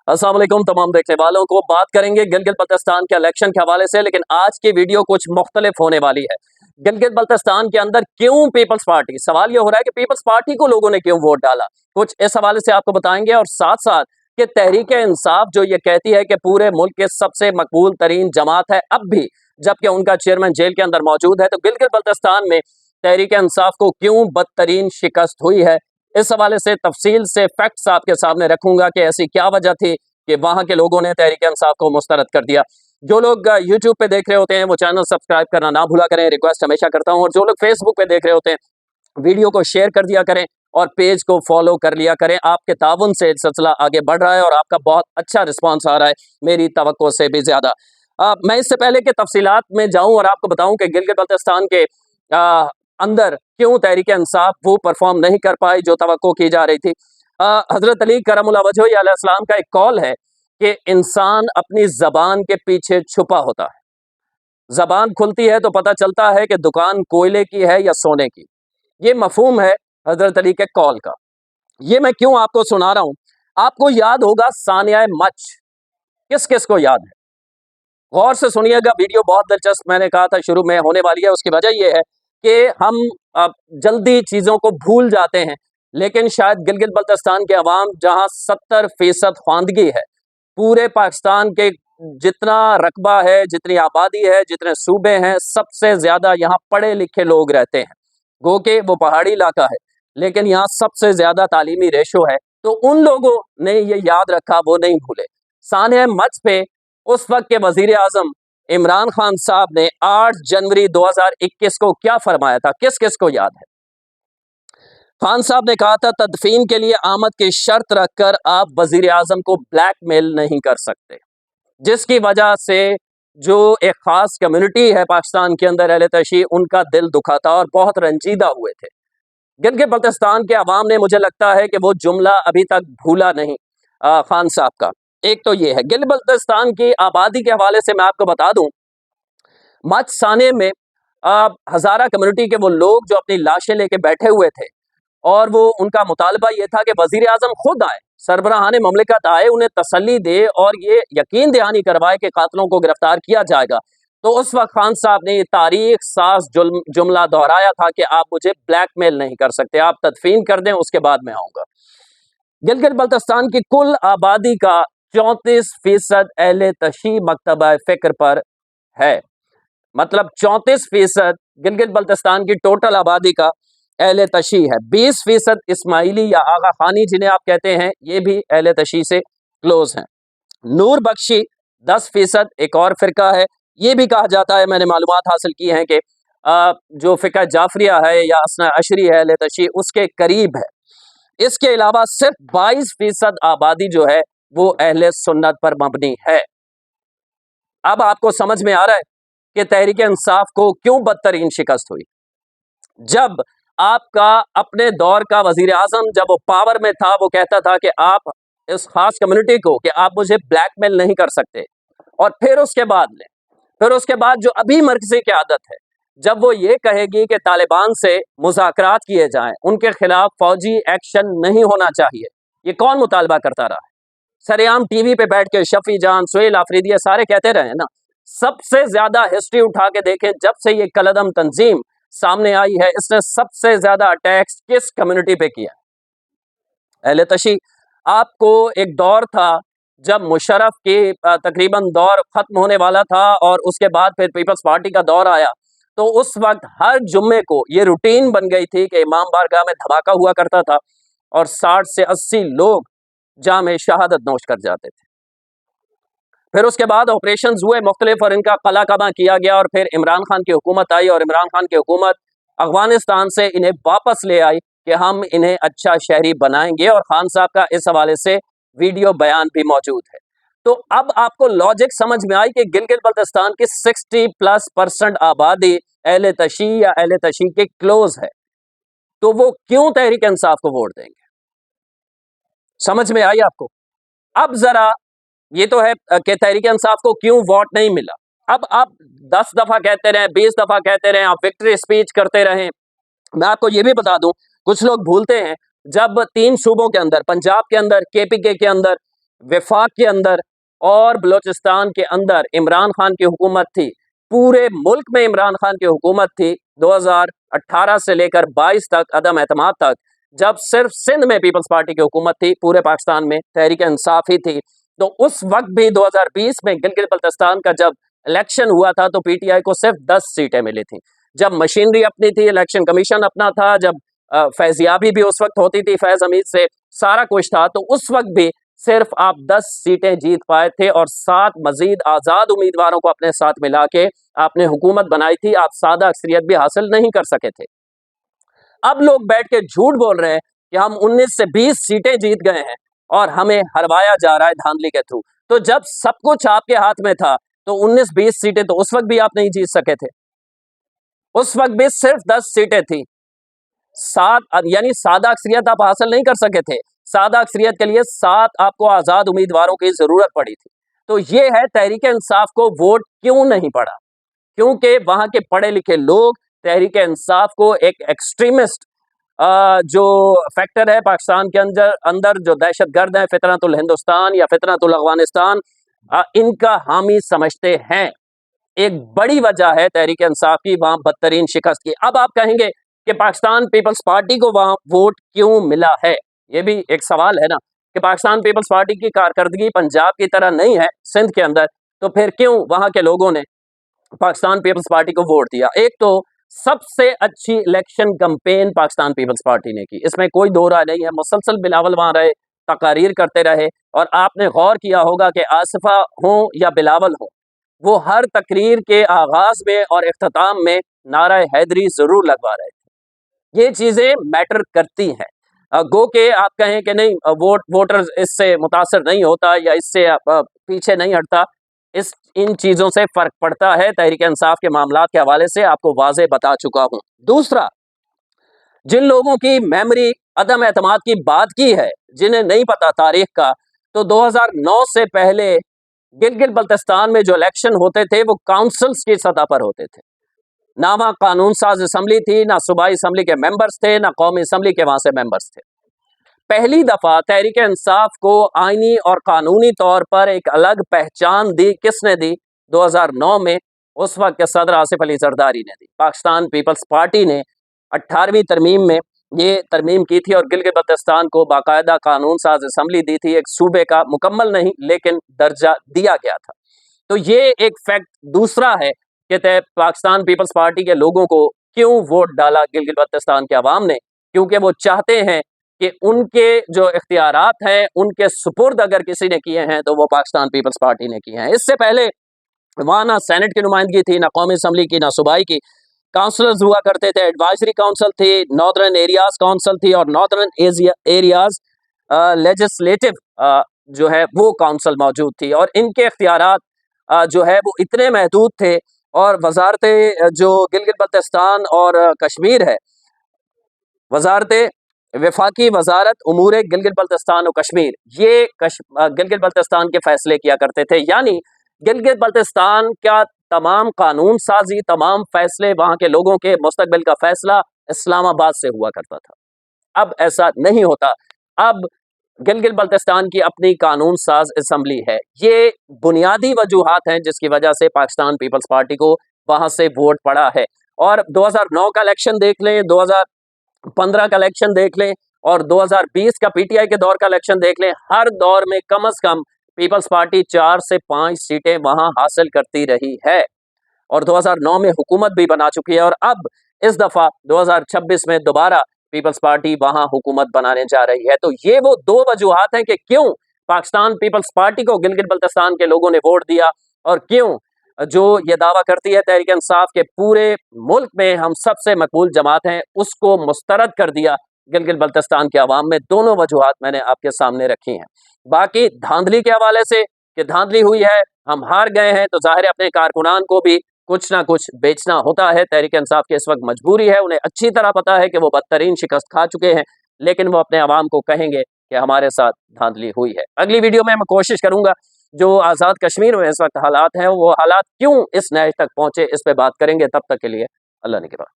अस्सलाम वालेकुम तमाम देखने वालों को। बात करेंगे गिलगित बल्तिस्तान के इलेक्शन के हवाले से, लेकिन आज की वीडियो कुछ मुख्तलिफ होने वाली है। गिलगित बल्तिस्तान के अंदर क्यों पीपल्स पार्टी, सवाल ये हो रहा है कि पीपल्स पार्टी को लोगों ने क्यों वोट डाला, कुछ इस हवाले से आपको बताएंगे। और साथ साथ कि तहरीक इंसाफ जो ये कहती है कि पूरे मुल्क के सबसे मकबूल तरीन जमात है अब भी, जबकि उनका चेयरमैन जेल के अंदर मौजूद है, तो गिलगित बल्तिस्तान में तहरीक इंसाफ को क्यों बदतरीन शिकस्त हुई है, इस हवाले से तफसील से फैक्ट्स आपके सामने रखूंगा कि ऐसी क्या वजह थी कि वहां के लोगों ने तहरीक इंसाफ को मुस्तरद कर दिया। जो लोग यूट्यूब पे देख रहे होते हैं वो चैनल सब्सक्राइब करना ना भूला करें, रिक्वेस्ट हमेशा करता हूं। और जो लोग फेसबुक पे देख रहे होते हैं वीडियो को शेयर कर दिया करें और पेज को फॉलो कर लिया करें। आपके ताउन से सिलसिला आगे बढ़ रहा है और आपका बहुत अच्छा रिस्पॉन्स आ रहा है, मेरी तवक्को से भी ज्यादा। मैं इससे पहले के तफसीलात में जाऊं और आपको बताऊं कि गिलगित बल्तिस्तान के अंदर क्यों तहरीक इंसाफ वो परफॉर्म नहीं कर पाई जो तवक्को की जा रही थी। हजरत अली करमुल्लाह वजह अलैहिस्सलाम का एक कॉल है कि इंसान अपनी जबान के पीछे छुपा होता है। जबान खुलती है तो पता चलता है कि दुकान कोयले की है या सोने की। ये मफहूम है हजरत अली के कॉल का। ये मैं क्यों आपको सुना रहा हूं, आपको याद होगा सानिया मच, किस किस को याद है? गौर से सुनिएगा, वीडियो बहुत दिलचस्प मैंने कहा था शुरू में होने वाली है। उसकी वजह यह है कि हम जल्दी चीज़ों को भूल जाते हैं, लेकिन शायद गिलगित बल्तिस्तान के अवाम जहां 70% ख्वानदगी है, पूरे पाकिस्तान के जितना रकबा है, जितनी आबादी है, जितने सूबे हैं, सबसे ज़्यादा यहाँ पढ़े लिखे लोग रहते हैं। गो के वो पहाड़ी इलाका है, लेकिन यहाँ सबसे ज़्यादा तालीमी रेशो है। तो उन लोगों ने ये याद रखा, वो नहीं भूले। सानिया मच पे उस वक्त के वजीर आजम इमरान खान साहब ने 8 जनवरी 2021 को क्या फरमाया था, किस किस को याद है? खान साहब ने कहा था तदफीन के लिए आमद की शर्त रखकर आप वजीर आजम को ब्लैकमेल नहीं कर सकते, जिसकी वजह से जो एक खास कम्युनिटी है पाकिस्तान के अंदर अहले तशी, उनका दिल दुखा था और बहुत रंजीदा हुए थे। गिलगित बल्तिस्तान के अवाम ने, मुझे लगता है कि वो जुमला अभी तक भूला नहीं खान साहब का। एक तो ये है। गिलगित बल्तिस्तान की आबादी के हवाले से मैं आपको बता दूं, मच साने में हजारा कम्युनिटी के वो लोग जो अपनी लाशें लेके बैठे हुए थे और वो उनका मुतालबा ये था कि वजीर आजम खुद आए, सरबराहान ममलिकत आए, उन्हें तसल्ली दे और ये यकीन दहानी करवाए कि कातलों को गिरफ्तार किया जाएगा। तो उस वक्त खान साहब ने तारीख साज जुमला दोहराया था कि आप मुझे ब्लैकमेल नहीं कर सकते, आप तदफीन कर दें, उसके बाद मैं आऊंगा। गिलगित बल्तिस्तान की कुल आबादी का 34% अहले तशी मकतबा फिक्र पर है। मतलब 34% गिलगित बल्तिस्तान की टोटल आबादी का अहले तशी है। 20% इस्माइली या आगा खानी जिन्हें आप कहते हैं, ये भी अहले तशी से क्लोज हैं। नूर बख्शी 10% एक और फिरका है। ये भी कहा जाता है, मैंने मालूमात हासिल की हैं कि जो फिका जाफरिया है या असना अशरी है अहले तशी, उसके करीब है। इसके अलावा सिर्फ 22% आबादी जो है वो अहले सुन्नत पर मबनी है। अब आपको समझ में आ रहा है कि तहरीक इंसाफ को क्यों बदतरीन शिकस्त हुई। जब आपका अपने दौर का वजीर आजम जब वो पावर में था, वो कहता था कि आप इस खास कम्युनिटी को कि आप मुझे ब्लैकमेल नहीं कर सकते, और फिर उसके बाद जो अभी मरकजी क़यादत है, जब वो ये कहेगी कि तालिबान से मुज़ाकरात किए जाएं, उनके खिलाफ फौजी एक्शन नहीं होना चाहिए, ये कौन मुतालबा करता रहा है? सरेआम टीवी पे बैठ के शफी जान, सुहेल आफरीदी, ये सारे कहते रहे ना। सबसे ज्यादा हिस्ट्री उठा के देखें, जब से ये कलदम तंजीम सामने आई है, इसने सबसे ज्यादा अटैक्स किस कम्युनिटी पे किया? अहले तशी। आपको एक दौर था जब मुशर्रफ की तकरीबन दौर खत्म होने वाला था और उसके बाद फिर पीपल्स पार्टी का दौर आया, तो उस वक्त हर जुम्मे को ये रूटीन बन गई थी कि इमाम बारगाह में धमाका हुआ करता था और 60 से 80 लोग जामे शहादत नोश कर जाते थे। फिर उसके बाद ऑपरेशंस हुए मुख्तलिफ और इनका कला कमा किया गया, और फिर इमरान खान की हुकूमत आई और इमरान खान की हुकूमत अफगानिस्तान से इन्हें वापस ले आई कि हम इन्हें अच्छा शहरी बनाएंगे, और खान साहब का इस हवाले से वीडियो बयान भी मौजूद है। तो अब आपको लॉजिक समझ में आई कि गिलगित बल्तिस्तान की 60+ % आबादी अहले तशी या अहले तशी के क्लोज है, तो वो क्यों तहरीक इंसाफ को वोट देंगे? समझ में आई आपको? अब जरा ये तो है कि तहरीक इंसाफ को क्यों वोट नहीं मिला। अब आप 10 दफा कहते रहे, 20 दफा कहते रहे, आप विक्ट्री स्पीच करते रहे। मैं आपको ये भी बता दूं, कुछ लोग भूलते हैं, जब 3 सूबों के अंदर, पंजाब के अंदर, केपीके के अंदर वफाक के अंदर और बलोचिस्तान के अंदर इमरान खान की हुकूमत थी, पूरे मुल्क में इमरान खान की हुकूमत थी 2018 से लेकर 22 तक, अदम एतमाद तक, जब सिर्फ सिंध में पीपल्स पार्टी की हुकूमत थी, पूरे पाकिस्तान में तहरीक इंसाफ ही थी। तो उस वक्त भी 2020 में गिलगित बल्तिस्तान का जब इलेक्शन हुआ था तो पीटीआई को सिर्फ 10 सीटें मिली थी। जब मशीनरी अपनी थी, इलेक्शन कमीशन अपना था, जब फैजियाबी भी उस वक्त होती थी फैज हमीद से, सारा कुछ था, तो उस वक्त भी सिर्फ आप 10 सीटें जीत पाए थे और 7 मजीद आज़ाद उम्मीदवारों को अपने साथ मिला के आपने हुकूमत बनाई थी। आप सादा अक्सरियत भी हासिल नहीं कर सके थे। अब लोग बैठ के झूठ बोल रहे हैं कि हम 19 से 20 सीटें जीत गए हैं और हमें हरवाया जा रहा है धांधली के थ्रू। तो जब सब कुछ आपके हाथ में था तो 19-20 सीटें तो उस वक्त भी आप नहीं जीत सके थे। उस वक्त भी सिर्फ 10 सीटें थी। 7 यानी सादा अक्सरियत आप हासिल नहीं कर सके थे। सादा अक्सरियत के लिए 7 आपको आज़ाद उम्मीदवारों की ज़रूरत पड़ी थी। तो ये है तहरीक इंसाफ को वोट क्यों नहीं पड़ा, क्योंकि वहाँ के पढ़े लिखे लोग तहरीक इंसाफ को एक एक्सट्रीमिस्ट जो फैक्टर है पाकिस्तान के अंदर जो दहशतगर्द है, फितरतुल हिंदुस्तान या फितरतुल अफगानिस्तान, इनका हामी समझते हैं। एक बड़ी वजह है तहरीक इंसाफ की वहां बदतरीन शिकस्त की। अब आप कहेंगे कि पाकिस्तान पीपल्स पार्टी को वहां वोट क्यों मिला है, ये भी एक सवाल है ना, कि पाकिस्तान पीपल्स पार्टी की कारकर्दगी पंजाब की तरह नहीं है सिंध के अंदर, तो फिर क्यों वहां के लोगों ने पाकिस्तान पीपल्स पार्टी को वोट दिया। एक तो सबसे अच्छी election campaign Pakistan Peoples Party ने की, इसमें कोई दो राय नहीं है। मुसलसल बिलावल वहां रहे, तकारीर करते रहे, और आपने गौर किया होगा कि आसिफा हो या बिलावल हो, वो हर तकरीर के आगाज में और इख्तिताम में नारा हैदरी जरूर लगवा रहे थे। ये चीजें मैटर करती हैं। गो के आप कहें कि नहीं वोटर इससे मुतासर नहीं होता या इससे पीछे नहीं हटता, इन चीजों से फर्क पड़ता है। तहरीक इंसाफ के मामला के हवाले से आपको वाज़े बता चुका हूं। दूसरा, जिन लोगों की मेमोरी अदम एतमाद की बात की है, जिन्हें नहीं पता तारीख का, तो 2009 से पहले गिलगित बल्तिस्तान में जो इलेक्शन होते थे वो काउंसिल्स की सतह पर होते थे। ना वहाँ कानून साज असम्बली थी, ना सूबाई असम्बली के मेंबर्स थे, ना कौमी असम्बली के वहां से मेंबर्स थे। पहली दफा तहरीक इंसाफ को आईनी और कानूनी तौर पर एक अलग पहचान दी, किसने दी? 2009 में उस वक्त के सदर आसिफ अली जरदारी ने दी। पाकिस्तान पीपल्स पार्टी ने 18वीं तरमीम में ये तरमीम की थी और गिलगित बल्तिस्तान को बाकायदा कानून साज असम्बली दी थी। एक सूबे का मुकम्मल नहीं लेकिन दर्जा दिया गया था। तो ये एक फैक्ट दूसरा है कि पाकिस्तान पीपल्स पार्टी के लोगों को क्यों वोट डाला गिलगित बल्तिस्तान के अवाम ने, क्योंकि वो चाहते हैं कि उनके जो इख्तियारात हैं उनके सुपुर्द अगर किसी ने किए हैं तो वो पाकिस्तान पीपल्स पार्टी ने किए हैं। इससे पहले वहाँ ना सेनेट की नुमाइंदगी थी, ना कौमी असम्बली की, ना सूबाई की। काउंसलर्स हुआ करते थे, एडवाइजरी काउंसिल थी, नॉर्दर्न एरियाज काउंसिल थी और नॉर्दर्न एरियाज लेजिस्लेटिव जो है वो काउंसिल मौजूद थी। और इनके इख्तियारात जो है वो इतने महदूद थे। और वजारत जो गिलगित बल्तिस्तान और कश्मीर है, वजारत वफाकी वजारत उमूर गिलगित बल्तिस्तान और कश्मीर, ये गिलगित बल्तिस्तान के फैसले किया करते थे। यानी गिलगित बल्तिस्तान का तमाम कानून साजी, तमाम फैसले, वहां के लोगों के मुस्तकबिल का फैसला इस्लामाबाद से हुआ करता था। अब ऐसा नहीं होता। अब गिलगित बल्तिस्तान की अपनी कानून साज असम्बली है। ये बुनियादी वजूहात हैं जिसकी वजह से पाकिस्तान पीपल्स पार्टी को वहां से वोट पड़ा है। और 2009 का इलेक्शन देख लें, 2015 का इलेक्शन देख लें और 2020 का पीटीआई के दौर का इलेक्शन देख लें, हर दौर में कम से कम पीपल्स पार्टी 4 से 5 सीटें वहां हासिल करती रही है और 2009 में हुकूमत भी बना चुकी है। और अब इस दफा 2026 में दोबारा पीपल्स पार्टी वहां हुकूमत बनाने जा रही है। तो ये वो दो वजूहात हैं कि क्यों पाकिस्तान पीपल्स पार्टी को गिलगित बल्तिस्तान के लोगों ने वोट दिया और क्यों जो ये दावा करती है तहरीक इंसाफ के पूरे मुल्क में हम सबसे मकबूल जमात हैं, उसको मुस्तरद कर दिया गिलगित बल्तिस्तान के अवाम में। दोनों वजूहात मैंने आपके सामने रखी हैं। बाकी धांधली के हवाले से कि धांधली हुई है, हम हार गए हैं, तो जाहिर है अपने कारकुनान को भी कुछ ना कुछ बेचना होता है। तहरीक इंसाफ की इस वक्त मजबूरी है, उन्हें अच्छी तरह पता है कि वो बदतरीन शिकस्त खा चुके हैं, लेकिन वो अपने अवाम को कहेंगे कि हमारे साथ धांधली हुई है। अगली वीडियो में मैं कोशिश करूंगा जो आज़ाद कश्मीर में इस वक्त हालात हैं, वो हालात क्यों इस नहज तक पहुंचे, इस पर बात करेंगे। तब तक के लिए अल्लाह ने के बाद।